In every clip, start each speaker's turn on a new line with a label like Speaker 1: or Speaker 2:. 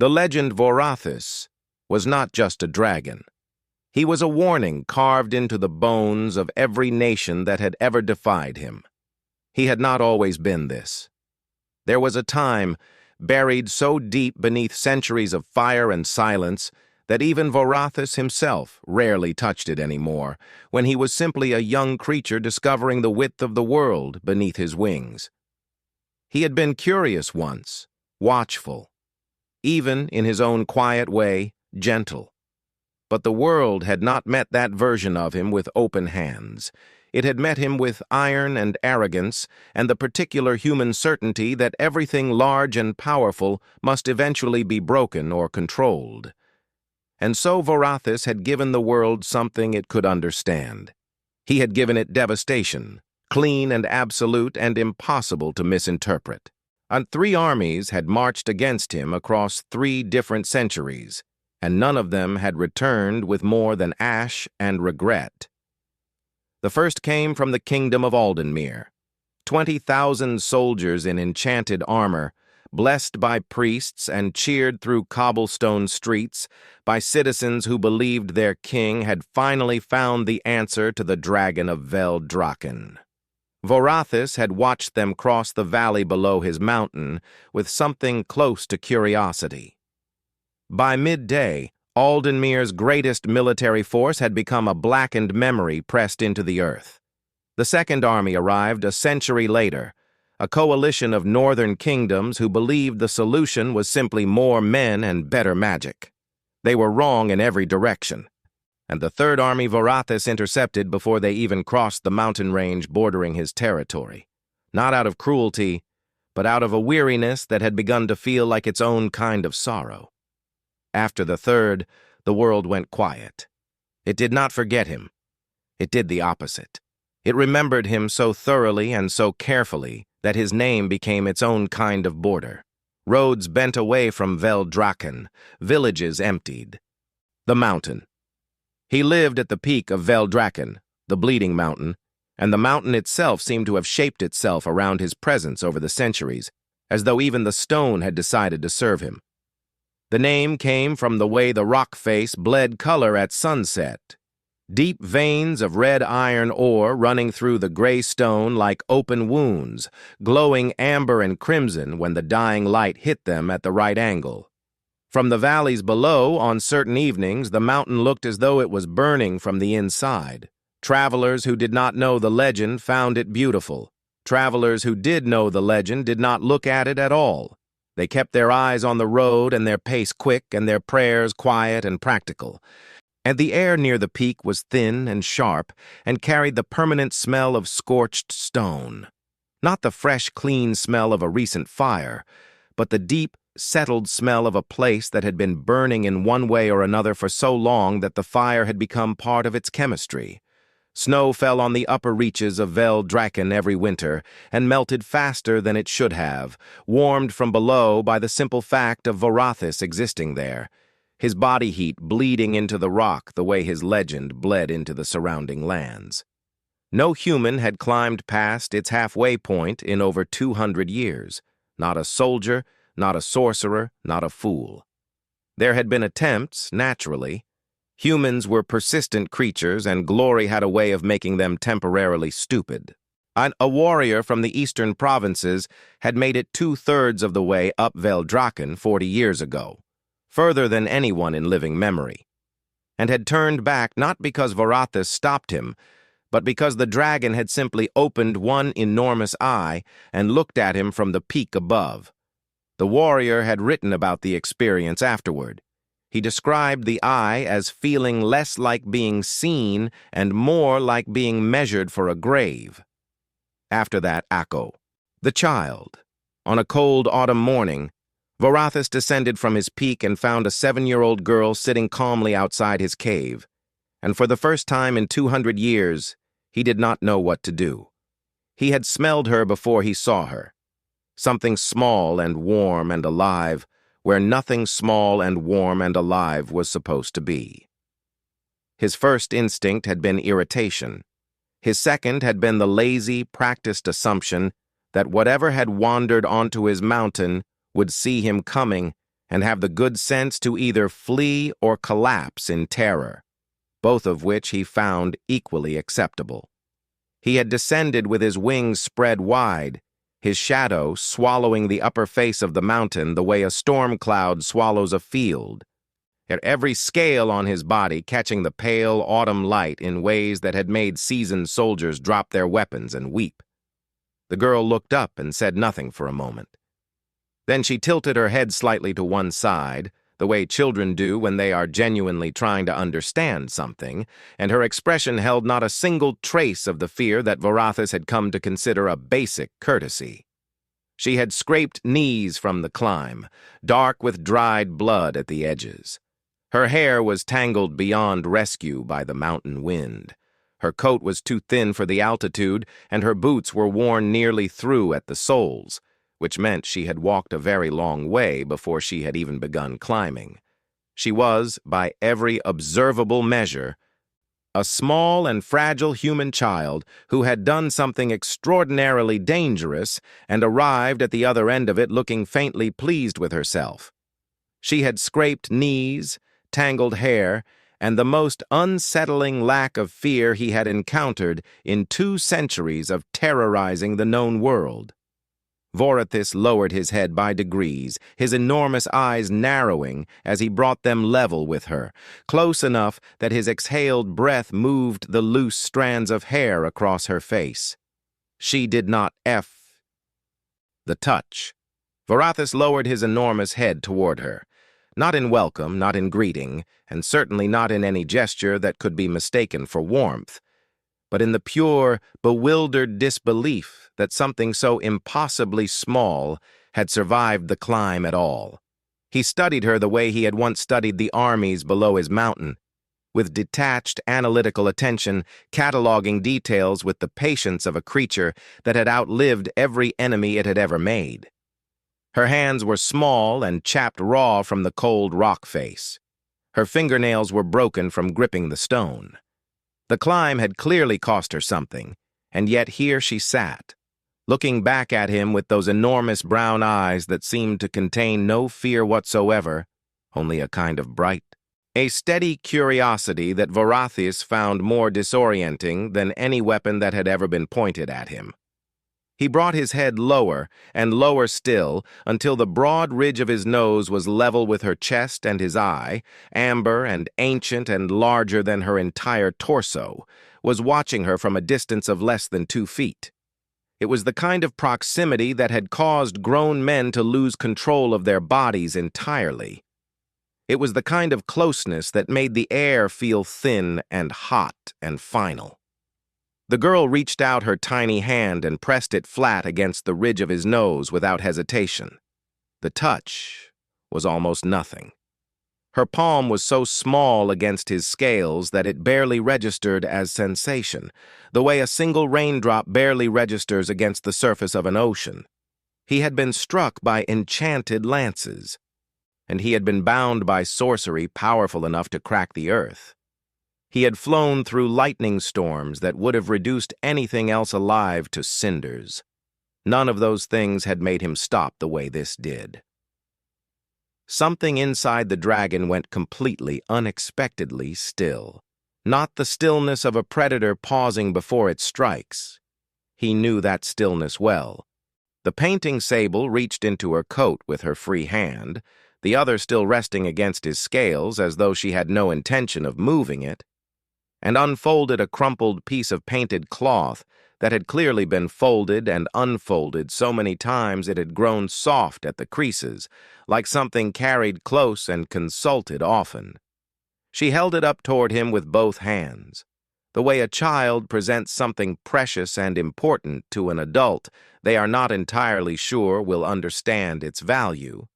Speaker 1: The legend Vorathis was not just a dragon. He was a warning carved into the bones of every nation that had ever defied him. He had not always been this. There was a time, buried so deep beneath centuries of fire and silence, that even Vorathis himself rarely touched it anymore, when he was simply a young creature discovering the width of the world beneath his wings. He had been curious once, watchful, even in his own quiet way, gentle. But the world had not met that version of him with open hands. It had met him with iron and arrogance, and the particular human certainty that everything large and powerful must eventually be broken or controlled. And so Vorathis had given the world something it could understand. He had given it devastation, clean and absolute and impossible to misinterpret. And 3 armies had marched against him across 3 different centuries, and none of them had returned with more than ash and regret. The first came from the kingdom of Aldenmere. 20,000 soldiers in enchanted armor, blessed by priests and cheered through cobblestone streets by citizens who believed their king had finally found the answer to the dragon of Veldraken. Vorathis had watched them cross the valley below his mountain with something close to curiosity. By midday, Aldenmere's greatest military force had become a blackened memory pressed into the earth. The second army arrived a century later, a coalition of northern kingdoms who believed the solution was simply more men and better magic. They were wrong in every direction. And the third army Vorathis intercepted before they even crossed the mountain range bordering his territory, not out of cruelty, but out of a weariness that had begun to feel like its own kind of sorrow. After the third, the world went quiet. It did not forget him. It did the opposite. It remembered him so thoroughly and so carefully that his name became its own kind of border. Roads bent away from Veldraken, villages emptied. The mountain. He lived at the peak of Veldraken, the Bleeding Mountain, and the mountain itself seemed to have shaped itself around his presence over the centuries, as though even the stone had decided to serve him. The name came from the way the rock face bled color at sunset, deep veins of red iron ore running through the gray stone like open wounds, glowing amber and crimson when the dying light hit them at the right angle. From the valleys below, on certain evenings, the mountain looked as though it was burning from the inside. Travelers who did not know the legend found it beautiful. Travelers who did know the legend did not look at it at all. They kept their eyes on the road and their pace quick and their prayers quiet and practical. And the air near the peak was thin and sharp and carried the permanent smell of scorched stone. Not the fresh, clean smell of a recent fire, but the deep, settled smell of a place that had been burning in one way or another for so long that the fire had become part of its chemistry. Snow fell on the upper reaches of Veldraken every winter and melted faster than it should have, warmed from below by the simple fact of Vorathis existing there, his body heat bleeding into the rock the way his legend bled into the surrounding lands. No human had climbed past its halfway point in over 200 years, not a soldier, not a sorcerer, not a fool. There had been attempts, naturally. Humans were persistent creatures, and glory had a way of making them temporarily stupid. A warrior from the eastern provinces had made it 2/3 of the way up Veldraken 40 years ago, further than anyone in living memory, and had turned back not because Vorathis stopped him, but because the dragon had simply opened one enormous eye and looked at him from the peak above. The warrior had written about the experience afterward. He described the eye as feeling less like being seen and more like being measured for a grave. After that, Akko, the child. On a cold autumn morning, Vorathis descended from his peak and found a 7-year-old girl sitting calmly outside his cave. And for the first time in 200 years, he did not know what to do. He had smelled her before he saw her. Something small and warm and alive, where nothing small and warm and alive was supposed to be. His first instinct had been irritation. His second had been the lazy, practiced assumption that whatever had wandered onto his mountain would see him coming and have the good sense to either flee or collapse in terror, both of which he found equally acceptable. He had descended with his wings spread wide, his shadow swallowing the upper face of the mountain the way a storm cloud swallows a field, at every scale on his body catching the pale autumn light in ways that had made seasoned soldiers drop their weapons and weep. The girl looked up and said nothing for a moment. Then she tilted her head slightly to one side, the way children do when they are genuinely trying to understand something, and her expression held not a single trace of the fear that Varathis had come to consider a basic courtesy. She had scraped knees from the climb, dark with dried blood at the edges. Her hair was tangled beyond rescue by the mountain wind. Her coat was too thin for the altitude, and her boots were worn nearly through at the soles, which meant she had walked a very long way before she had even begun climbing. She was, by every observable measure, a small and fragile human child who had done something extraordinarily dangerous and arrived at the other end of it looking faintly pleased with herself. She had scraped knees, tangled hair, and the most unsettling lack of fear he had encountered in 2 centuries of terrorizing the known world. Varathis lowered his head by degrees, his enormous eyes narrowing as he brought them level with her, close enough that his exhaled breath moved the loose strands of hair across her face. She did not the touch. Varathis lowered his enormous head toward her, not in welcome, not in greeting, and certainly not in any gesture that could be mistaken for warmth, but in the pure, bewildered disbelief that something so impossibly small had survived the climb at all. He studied her the way he had once studied the armies below his mountain, with detached, analytical attention, cataloging details with the patience of a creature that had outlived every enemy it had ever made. Her hands were small and chapped raw from the cold rock face. Her fingernails were broken from gripping the stone. The climb had clearly cost her something, and yet here she sat, looking back at him with those enormous brown eyes that seemed to contain no fear whatsoever, only a kind of bright, a steady curiosity that Varathis found more disorienting than any weapon that had ever been pointed at him. He brought his head lower and lower still until the broad ridge of his nose was level with her chest, and his eye, amber and ancient and larger than her entire torso, was watching her from a distance of less than 2 feet. It was the kind of proximity that had caused grown men to lose control of their bodies entirely. It was the kind of closeness that made the air feel thin and hot and final. The girl reached out her tiny hand and pressed it flat against the ridge of his nose without hesitation. The touch was almost nothing. Her palm was so small against his scales that it barely registered as sensation, the way a single raindrop barely registers against the surface of an ocean. He had been struck by enchanted lances, and he had been bound by sorcery powerful enough to crack the earth. He had flown through lightning storms that would have reduced anything else alive to cinders. None of those things had made him stop the way this did. Something inside the dragon went completely, unexpectedly still. Not the stillness of a predator pausing before it strikes. He knew that stillness well. The painting sable reached into her coat with her free hand, the other still resting against his scales as though she had no intention of moving it, and unfolded a crumpled piece of painted cloth that had clearly been folded and unfolded so many times it had grown soft at the creases, like something carried close and consulted often. She held it up toward him with both hands, the way a child presents something precious and important to an adult they are not entirely sure will understand its value.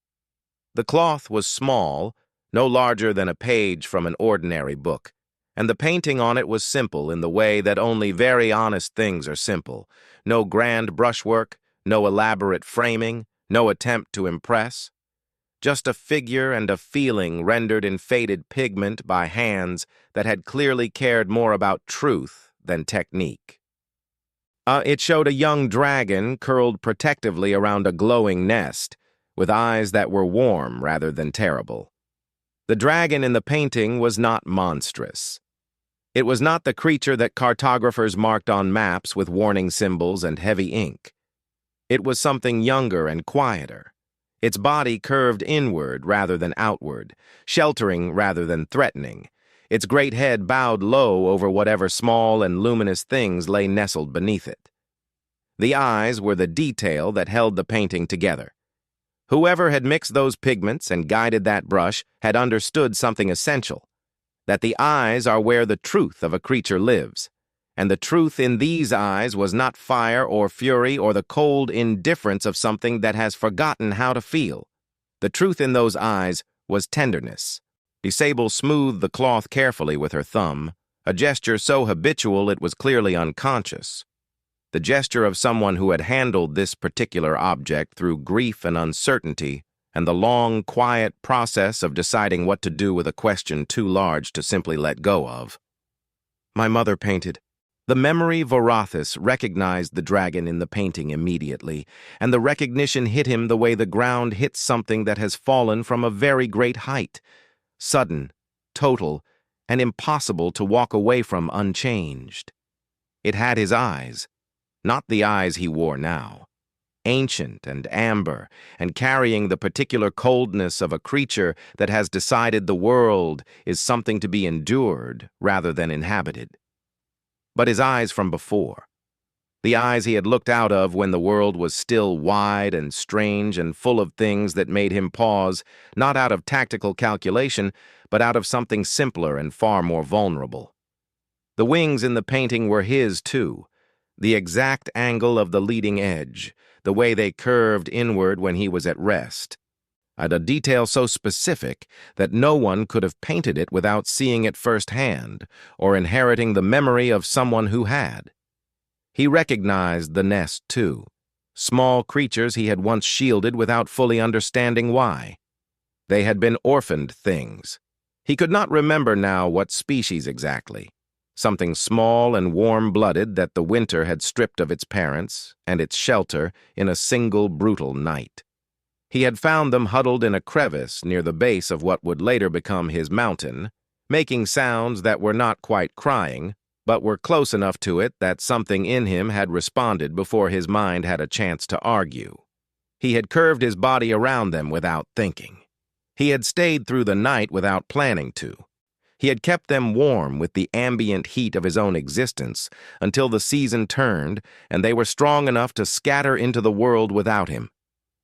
Speaker 1: The cloth was small, no larger than a page from an ordinary book, and the painting on it was simple in the way that only very honest things are simple. No grand brushwork, no elaborate framing, no attempt to impress. Just a figure and a feeling rendered in faded pigment by hands that had clearly cared more about truth than technique. It showed a young dragon curled protectively around a glowing nest, with eyes that were warm rather than terrible. The dragon in the painting was not monstrous. It was not the creature that cartographers marked on maps with warning symbols and heavy ink. It was something younger and quieter. Its body curved inward rather than outward, sheltering rather than threatening. Its great head bowed low over whatever small and luminous things lay nestled beneath it. The eyes were the detail that held the painting together. Whoever had mixed those pigments and guided that brush had understood something essential, that the eyes are where the truth of a creature lives, and the truth in these eyes was not fire or fury or the cold indifference of something that has forgotten how to feel. The truth in those eyes was tenderness. Sable smoothed the cloth carefully with her thumb, a gesture so habitual it was clearly unconscious. The gesture of someone who had handled this particular object through grief and uncertainty, and the long, quiet process of deciding what to do with a question too large to simply let go of. My mother painted. The memory voracious recognized the dragon in the painting immediately, and the recognition hit him the way the ground hits something that has fallen from a very great height, sudden, total, and impossible to walk away from unchanged. It had his eyes. Not the eyes he wore now, ancient and amber, and carrying the particular coldness of a creature that has decided the world is something to be endured rather than inhabited. But his eyes from before, the eyes he had looked out of when the world was still wide and strange and full of things that made him pause, not out of tactical calculation, but out of something simpler and far more vulnerable. The wings in the painting were his, too. The exact angle of the leading edge, the way they curved inward when he was at rest. And a detail so specific that no one could have painted it without seeing it firsthand, or inheriting the memory of someone who had. He recognized the nest, too. Small creatures he had once shielded without fully understanding why. They had been orphaned things. He could not remember now what species exactly. Something small and warm-blooded that the winter had stripped of its parents and its shelter in a single brutal night. He had found them huddled in a crevice near the base of what would later become his mountain, making sounds that were not quite crying, but were close enough to it that something in him had responded before his mind had a chance to argue. He had curved his body around them without thinking. He had stayed through the night without planning to. He had kept them warm with the ambient heat of his own existence until the season turned and they were strong enough to scatter into the world without him.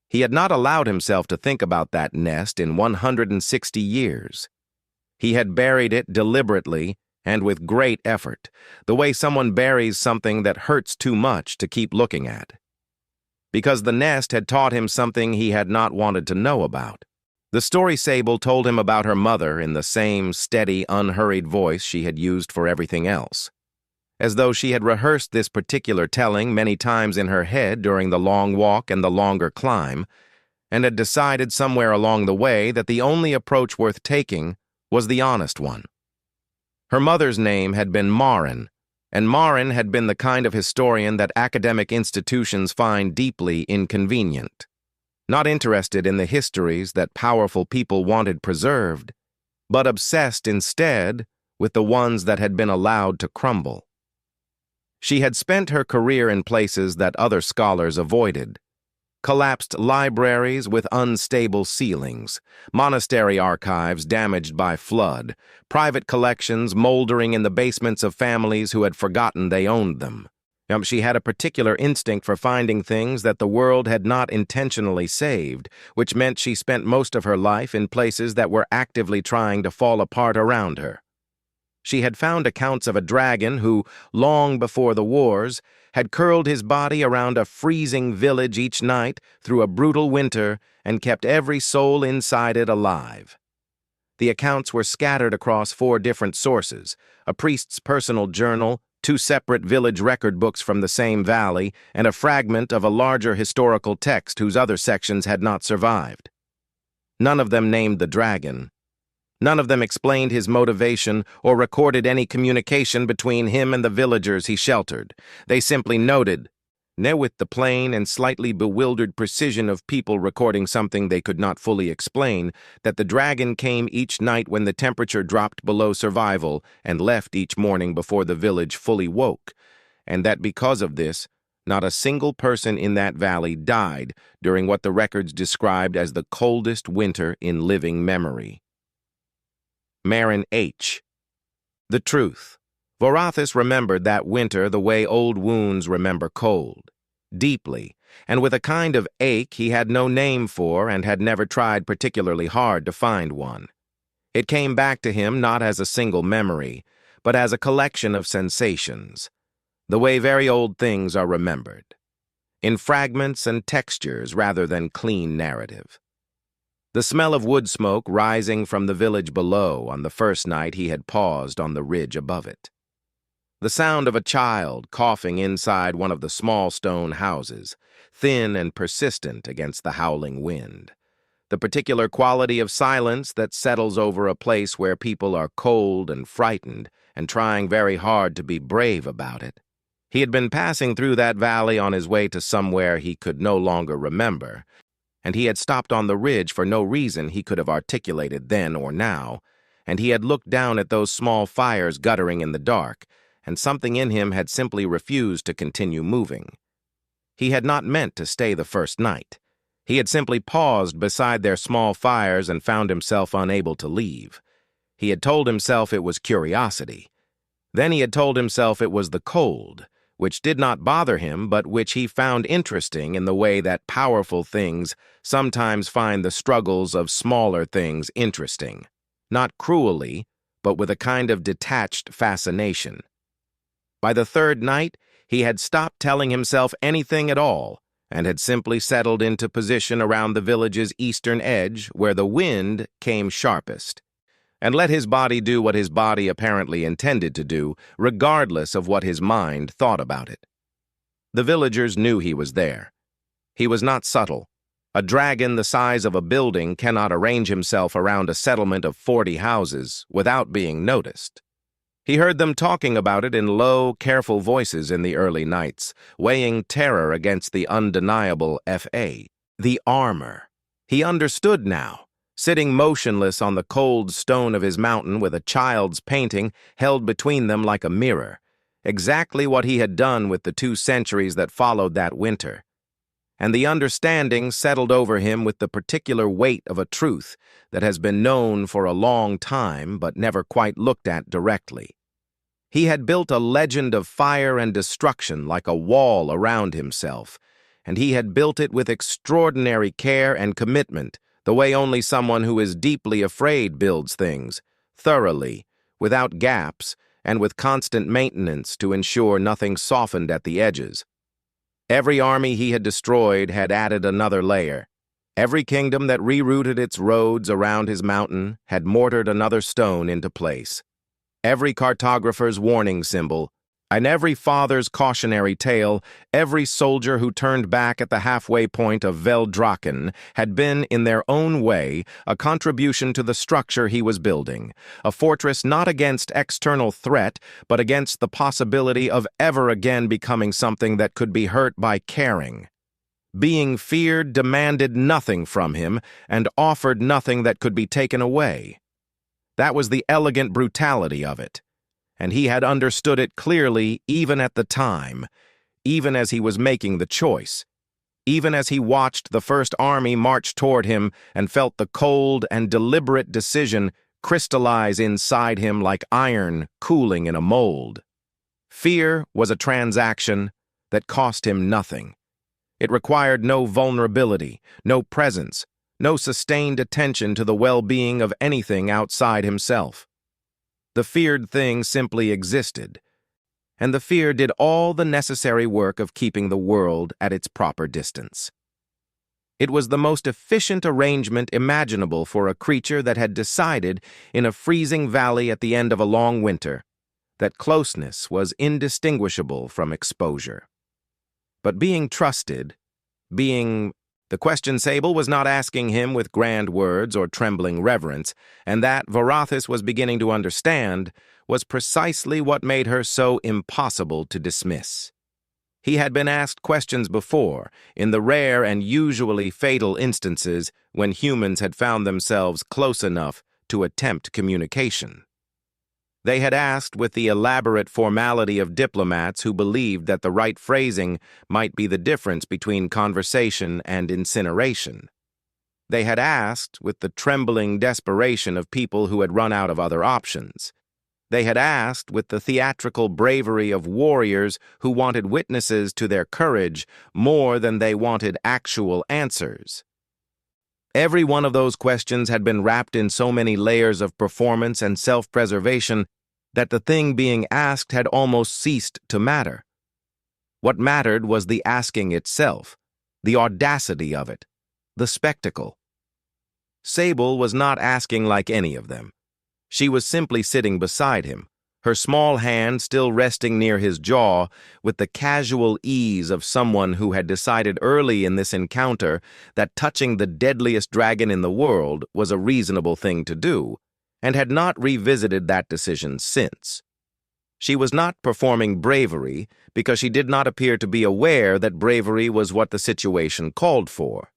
Speaker 1: He had not allowed himself to think about that nest in 160 years. He had buried it deliberately and with great effort, the way someone buries something that hurts too much to keep looking at. Because the nest had taught him something he had not wanted to know about. The story Sable told him about her mother in the same steady, unhurried voice she had used for everything else. As though she had rehearsed this particular telling many times in her head during the long walk and the longer climb, and had decided somewhere along the way that the only approach worth taking was the honest one. Her mother's name had been Marin, and Marin had been the kind of historian that academic institutions find deeply inconvenient. Not interested in the histories that powerful people wanted preserved, but obsessed instead with the ones that had been allowed to crumble. She had spent her career in places that other scholars avoided. Collapsed libraries with unstable ceilings, monastery archives damaged by flood, private collections moldering in the basements of families who had forgotten they owned them. She had a particular instinct for finding things that the world had not intentionally saved, which meant she spent most of her life in places that were actively trying to fall apart around her. She had found accounts of a dragon who, long before the wars, had curled his body around a freezing village each night through a brutal winter and kept every soul inside it alive. The accounts were scattered across 4 different sources: a priest's personal journal, 2 separate village record books from the same valley, and a fragment of a larger historical text whose other sections had not survived. None of them named the dragon. None of them explained his motivation or recorded any communication between him and the villagers he sheltered. They simply noted, Ne with the plain and slightly bewildered precision of people recording something they could not fully explain, that the dragon came each night when the temperature dropped below survival and left each morning before the village fully woke, and that because of this, not a single person in that valley died during what the records described as the coldest winter in living memory. Marin H. The truth. Vorathis remembered that winter the way old wounds remember cold, deeply, and with a kind of ache he had no name for and had never tried particularly hard to find one. It came back to him not as a single memory, but as a collection of sensations, the way very old things are remembered, in fragments and textures rather than clean narrative. The smell of wood smoke rising from the village below on the first night he had paused on the ridge above it. The sound of a child coughing inside one of the small stone houses, thin and persistent against the howling wind. The particular quality of silence that settles over a place where people are cold and frightened and trying very hard to be brave about it. He had been passing through that valley on his way to somewhere he could no longer remember, and he had stopped on the ridge for no reason he could have articulated then or now, and he had looked down at those small fires guttering in the dark, and something in him had simply refused to continue moving. He had not meant to stay the first night. He had simply paused beside their small fires and found himself unable to leave. He had told himself it was curiosity. Then he had told himself it was the cold, which did not bother him but which he found interesting in the way that powerful things sometimes find the struggles of smaller things interesting, not cruelly, but with a kind of detached fascination. By the third night, he had stopped telling himself anything at all and had simply settled into position around the village's eastern edge where the wind came sharpest, and let his body do what his body apparently intended to do, regardless of what his mind thought about it. The villagers knew he was there. He was not subtle. A dragon the size of a building cannot arrange himself around a settlement of 40 houses without being noticed. He heard them talking about it in low, careful voices in the early nights, weighing terror against the undeniable F.A. The armor. He understood now, sitting motionless on the cold stone of his mountain with a child's painting held between them like a mirror, exactly what he had done with the 2 centuries that followed that winter. And the understanding settled over him with the particular weight of a truth that has been known for a long time but never quite looked at directly. He had built a legend of fire and destruction like a wall around himself, and he had built it with extraordinary care and commitment, the way only someone who is deeply afraid builds things, thoroughly, without gaps, and with constant maintenance to ensure nothing softened at the edges. Every army he had destroyed had added another layer. Every kingdom that rerouted its roads around his mountain had mortared another stone into place. Every cartographer's warning symbol, and every father's cautionary tale, every soldier who turned back at the halfway point of Veldraken had been, in their own way, a contribution to the structure he was building, a fortress not against external threat, but against the possibility of ever again becoming something that could be hurt by caring. Being feared demanded nothing from him and offered nothing that could be taken away. That was the elegant brutality of it, and he had understood it clearly even at the time, even as he was making the choice, even as he watched the first army march toward him and felt the cold and deliberate decision crystallize inside him like iron cooling in a mold. Fear was a transaction that cost him nothing. It required no vulnerability, no presence, no sustained attention to the well-being of anything outside himself. The feared thing simply existed, and the fear did all the necessary work of keeping the world at its proper distance. It was the most efficient arrangement imaginable for a creature that had decided, in a freezing valley at the end of a long winter, that closeness was indistinguishable from exposure. But being trusted, the question Sable was not asking him with grand words or trembling reverence, and that Vorathis was beginning to understand was precisely what made her so impossible to dismiss. He had been asked questions before, in the rare and usually fatal instances when humans had found themselves close enough to attempt communication. They had asked with the elaborate formality of diplomats who believed that the right phrasing might be the difference between conversation and incineration. They had asked with the trembling desperation of people who had run out of other options. They had asked with the theatrical bravery of warriors who wanted witnesses to their courage more than they wanted actual answers. Every one of those questions had been wrapped in so many layers of performance and self-preservation that the thing being asked had almost ceased to matter. What mattered was the asking itself, the audacity of it, the spectacle. Sable was not asking like any of them. She was simply sitting beside him, her small hand still resting near his jaw with the casual ease of someone who had decided early in this encounter that touching the deadliest dragon in the world was a reasonable thing to do, and had not revisited that decision since. She was not performing bravery because she did not appear to be aware that bravery was what the situation called for.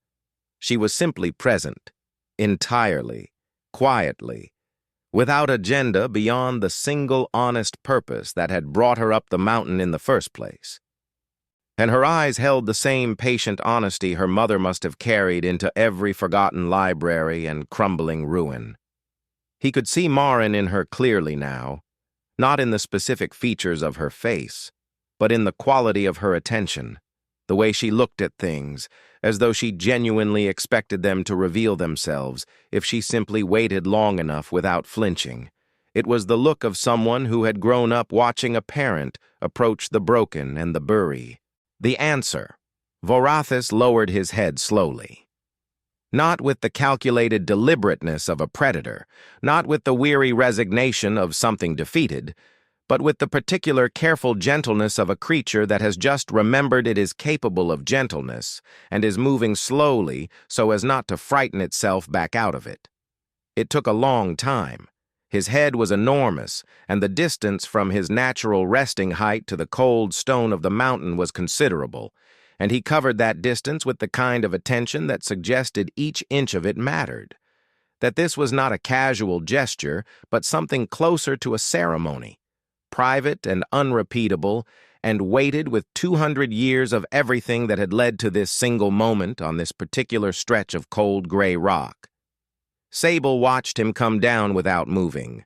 Speaker 1: She was simply present, entirely, quietly, without agenda beyond the single honest purpose that had brought her up the mountain in the first place. And her eyes held the same patient honesty her mother must have carried into every forgotten library and crumbling ruin. He could see Marin in her clearly now, not in the specific features of her face, but in the quality of her attention, the way she looked at things, as though she genuinely expected them to reveal themselves if she simply waited long enough without flinching. It was the look of someone who had grown up watching a parent approach the broken and the bury. The answer. Vorathis lowered his head slowly. Not with the calculated deliberateness of a predator, not with the weary resignation of something defeated, but with the particular careful gentleness of a creature that has just remembered it is capable of gentleness and is moving slowly so as not to frighten itself back out of it. It took a long time. His head was enormous, and the distance from his natural resting height to the cold stone of the mountain was considerable, and he covered that distance with the kind of attention that suggested each inch of it mattered. That this was not a casual gesture, but something closer to a ceremony, private and unrepeatable, and weighted with 200 years of everything that had led to this single moment on this particular stretch of cold gray rock. Sable watched him come down without moving,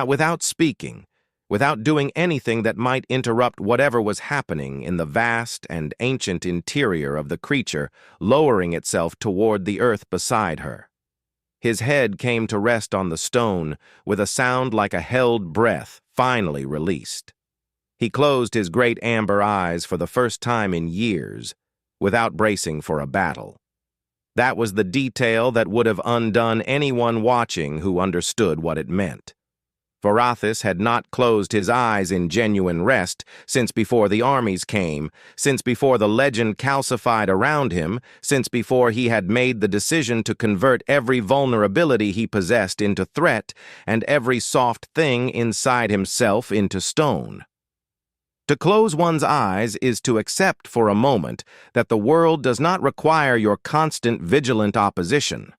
Speaker 1: without speaking, without doing anything that might interrupt whatever was happening in the vast and ancient interior of the creature, lowering itself toward the earth beside her. His head came to rest on the stone with a sound like a held breath finally released. He closed his great amber eyes for the first time in years, without bracing for a battle. That was the detail that would have undone anyone watching who understood what it meant. Vorathis had not closed his eyes in genuine rest since before the armies came, since before the legend calcified around him, since before he had made the decision to convert every vulnerability he possessed into threat and every soft thing inside himself into stone. To close one's eyes is to accept for a moment that the world does not require your constant vigilant opposition.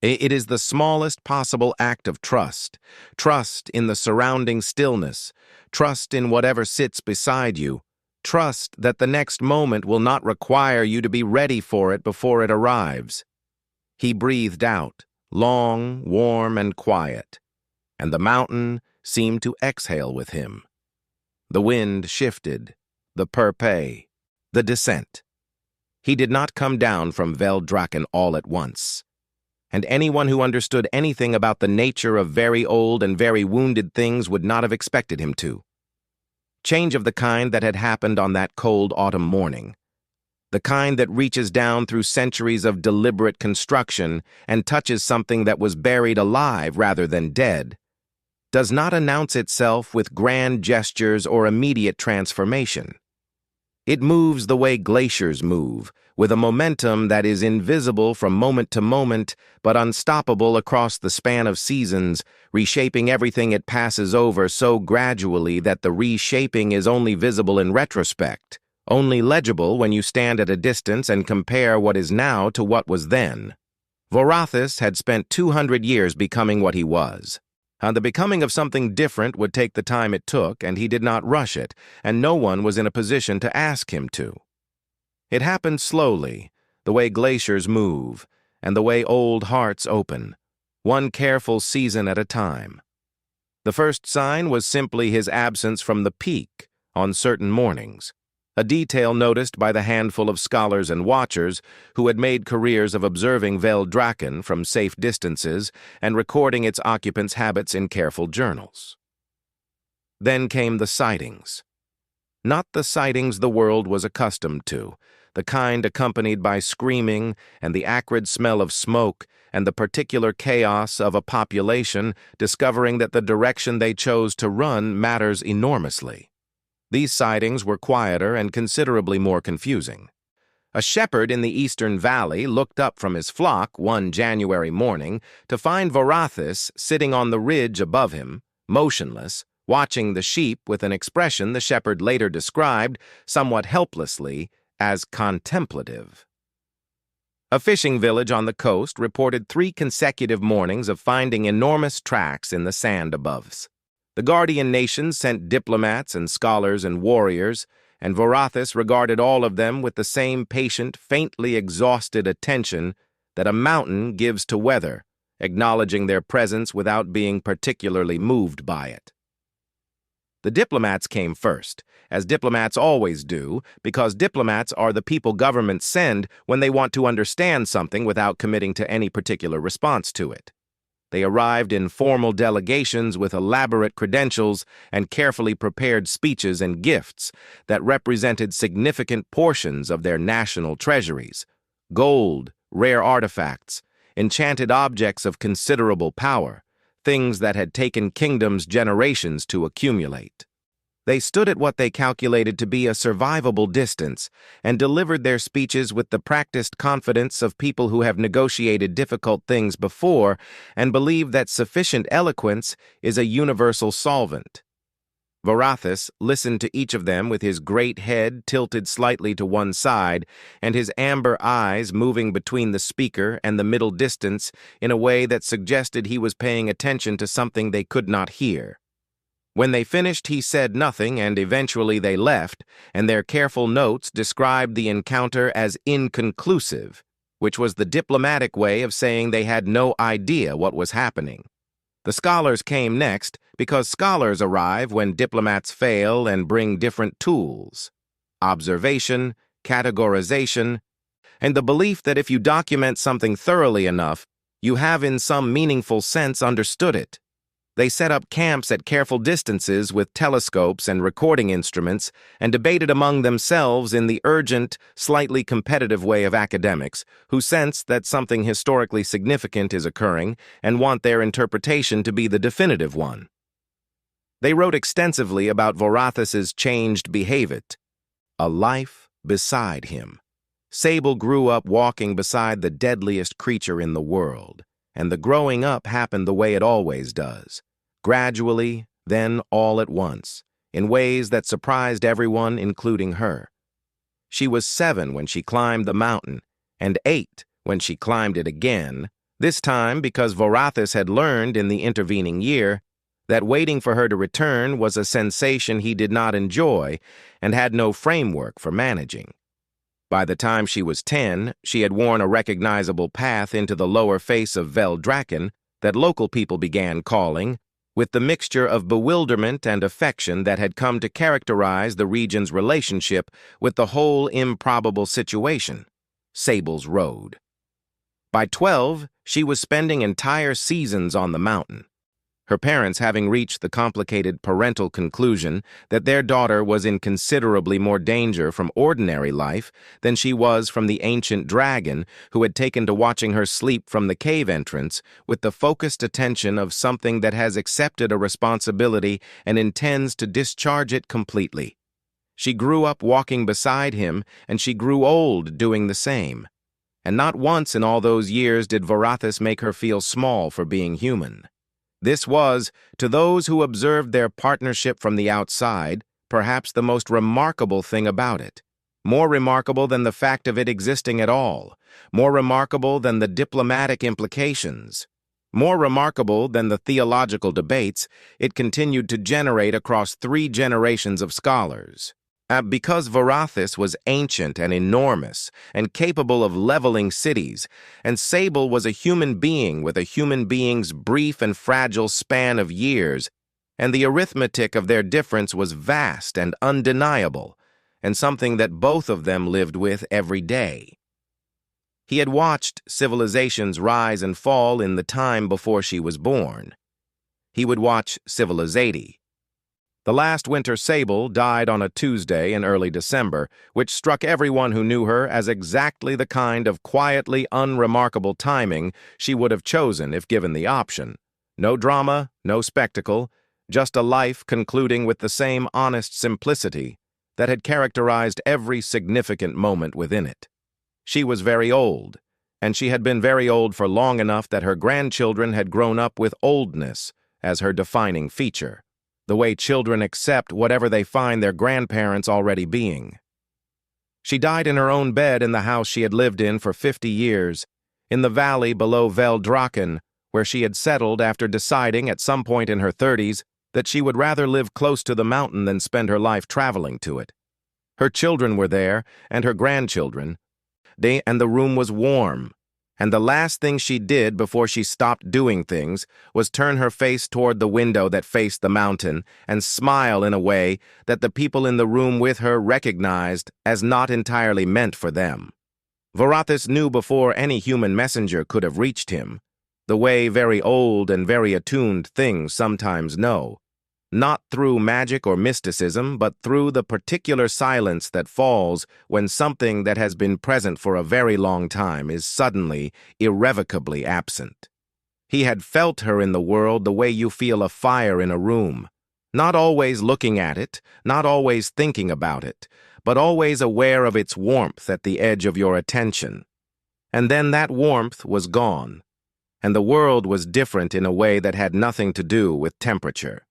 Speaker 1: It is the smallest possible act of trust, trust in the surrounding stillness, trust in whatever sits beside you, trust that the next moment will not require you to be ready for it before it arrives. He breathed out, long, warm, and quiet, and the mountain seemed to exhale with him. The wind shifted, the purpay, the descent. He did not come down from Veldraken all at once, and anyone who understood anything about the nature of very old and very wounded things would not have expected him to. Change of the kind that had happened on that cold autumn morning, the kind that reaches down through centuries of deliberate construction and touches something that was buried alive rather than dead, does not announce itself with grand gestures or immediate transformation. It moves the way glaciers move, with a momentum that is invisible from moment to moment, but unstoppable across the span of seasons, reshaping everything it passes over so gradually that the reshaping is only visible in retrospect, only legible when you stand at a distance and compare what is now to what was then. Vorathis had spent 200 years becoming what he was. The becoming of something different would take the time it took, and he did not rush it, and no one was in a position to ask him to. It happened slowly, the way glaciers move, and the way old hearts open, one careful season at a time. The first sign was simply his absence from the peak on certain mornings, a detail noticed by the handful of scholars and watchers who had made careers of observing Veldraken from safe distances and recording its occupants' habits in careful journals. Then came the sightings. Not the sightings the world was accustomed to, the kind accompanied by screaming and the acrid smell of smoke and the particular chaos of a population discovering that the direction they chose to run matters enormously. These sightings were quieter and considerably more confusing. A shepherd in the eastern valley looked up from his flock one January morning to find Vorathis sitting on the ridge above him, motionless, watching the sheep with an expression the shepherd later described, somewhat helplessly, as contemplative. A fishing village on the coast reported 3 consecutive mornings of finding enormous tracks in the sand above us. The guardian nations sent diplomats and scholars and warriors, and Vorathis regarded all of them with the same patient, faintly exhausted attention that a mountain gives to weather, acknowledging their presence without being particularly moved by it. The diplomats came first, as diplomats always do, because diplomats are the people governments send when they want to understand something without committing to any particular response to it. They arrived in formal delegations with elaborate credentials and carefully prepared speeches and gifts that represented significant portions of their national treasuries: gold, rare artifacts, enchanted objects of considerable power, things that had taken kingdoms generations to accumulate. They stood at what they calculated to be a survivable distance and delivered their speeches with the practiced confidence of people who have negotiated difficult things before and believe that sufficient eloquence is a universal solvent. Vorathis listened to each of them with his great head tilted slightly to one side and his amber eyes moving between the speaker and the middle distance in a way that suggested he was paying attention to something they could not hear. When they finished, he said nothing, and eventually they left, and their careful notes described the encounter as inconclusive, which was the diplomatic way of saying they had no idea what was happening. The scholars came next, because scholars arrive when diplomats fail and bring different tools: observation, categorization, and the belief that if you document something thoroughly enough, you have in some meaningful sense understood it. They set up camps at careful distances with telescopes and recording instruments and debated among themselves in the urgent, slightly competitive way of academics who sense that something historically significant is occurring and want their interpretation to be the definitive one. They wrote extensively about Vorathis's changed behavior, a life beside him. Sable grew up walking beside the deadliest creature in the world, and the growing up happened the way it always does, gradually, then all at once, in ways that surprised everyone, including her. She was 7 when she climbed the mountain, and 8 when she climbed it again, this time because Vorathis had learned in the intervening year that waiting for her to return was a sensation he did not enjoy and had no framework for managing. By the time she was 10, she had worn a recognizable path into the lower face of Veldraken that local people began calling, with the mixture of bewilderment and affection that had come to characterize the region's relationship with the whole improbable situation, Sable's Road. By 12, she was spending entire seasons on the mountain, her parents having reached the complicated parental conclusion that their daughter was in considerably more danger from ordinary life than she was from the ancient dragon who had taken to watching her sleep from the cave entrance with the focused attention of something that has accepted a responsibility and intends to discharge it completely. She grew up walking beside him, and she grew old doing the same. And not once in all those years did Vorathis make her feel small for being human. This was, to those who observed their partnership from the outside, perhaps the most remarkable thing about it. more remarkable than the fact of it existing at all, more remarkable than the diplomatic implications, more remarkable than the theological debates it continued to generate across 3 generations of scholars. Because Varathis was ancient and enormous and capable of leveling cities, and Sable was a human being with a human being's brief and fragile span of years, and the arithmetic of their difference was vast and undeniable, and something that both of them lived with every day. He had watched civilizations rise and fall in the time before she was born. He would watch Civilizati. The last winter Sable died on a Tuesday in early December, which struck everyone who knew her as exactly the kind of quietly unremarkable timing she would have chosen if given the option. No drama, no spectacle, just a life concluding with the same honest simplicity that had characterized every significant moment within it. She was very old, and she had been very old for long enough that her grandchildren had grown up with oldness as her defining feature, the way children accept whatever they find their grandparents already being. She died in her own bed in the house she had lived in for 50 years, in the valley below Veldraken, where she had settled after deciding at some point in her 30s that she would rather live close to the mountain than spend her life traveling to it. Her children were there, and her grandchildren, and the room was warm, and the last thing she did before she stopped doing things was turn her face toward the window that faced the mountain and smile in a way that the people in the room with her recognized as not entirely meant for them. Varathis knew before any human messenger could have reached him, the way very old and very attuned things sometimes know, not through magic or mysticism, but through the particular silence that falls when something that has been present for a very long time is suddenly, irrevocably absent. He had felt her in the world the way you feel a fire in a room, not always looking at it, not always thinking about it, but always aware of its warmth at the edge of your attention. And then that warmth was gone, and the world was different in a way that had nothing to do with temperature.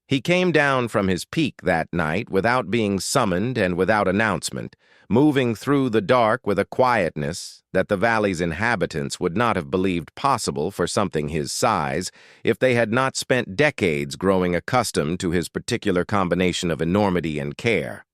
Speaker 1: He came down from his peak that night without being summoned and without announcement, moving through the dark with a quietness that the valley's inhabitants would not have believed possible for something his size if they had not spent decades growing accustomed to his particular combination of enormity and care.